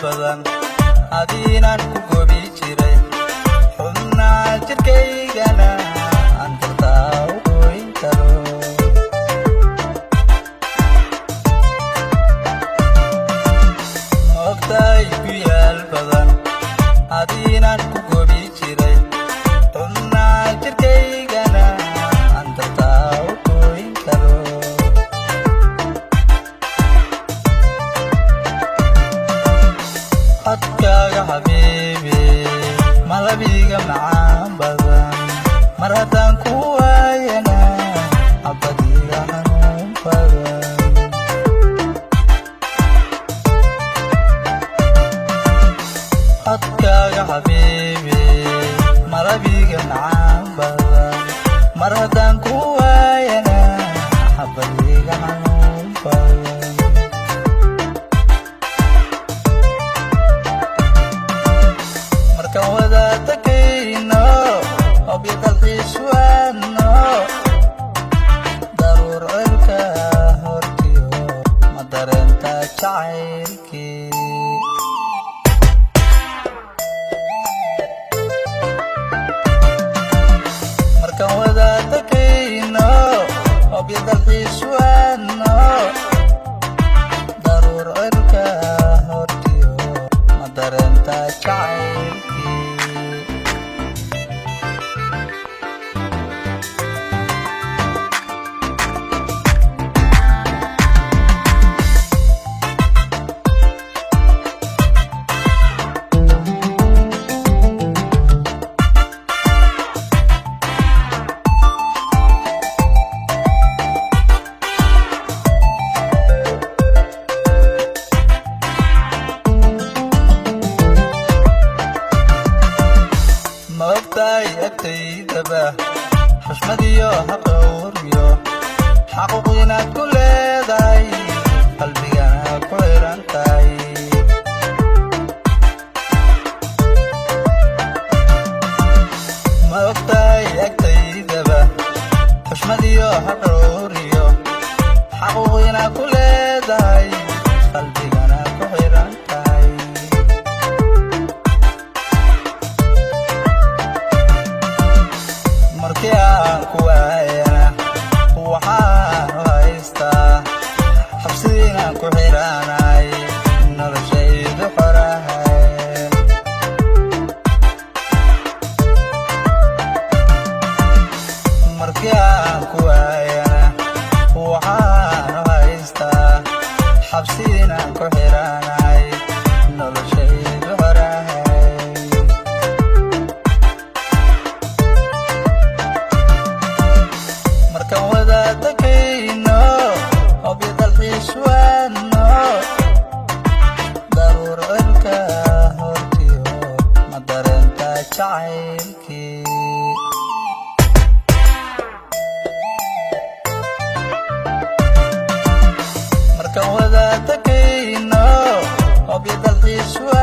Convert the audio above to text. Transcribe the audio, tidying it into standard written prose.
badan adiinaan ku gobi jiray xubnaa jirkaygana aan dartaa u goyn karo moogtahay ku yaal badan adiinaan ku gobi jiray xubnaa jirkaygana aan dartaa u goyn karo codkaaga xabiibi malabiga macaan badan mar haddaan ku waayana cabadiga xanuun badan codkaaga xabiibi malabiga macaan badan mar haddaan ku waayana cabadiga xanuun badan wadaadakayno obyadalxiiswaano daruur cirka hortiyo ma dareenta jacaylkii markaan wadaadakayno obyadalxiiswaano daruur cirka hortiyo ma dareenta jacaylkii moogtahay agtaydaba xushmad iyo haqowryo xaquuq inaad ku leedahay qalbigana ku xiran tahay moogtahay agtaydaba xushmad iyo haqowryo xaquuq inaad ku leedahay qalbigana ku xiran tahay markii aan ku waayana waxaan haystaa xabsiinaan ku xiranay noloshaydu xorahay markii aan ku waayana waxaan haystaa xabsiinaan ku xiranay noloshaydu xorahay markaan wadaadakayno obyadalxiiswaano daruur cirka hortiyo ma dareenta jacaylkii markaan wadaadakayno obyadalxiiswaano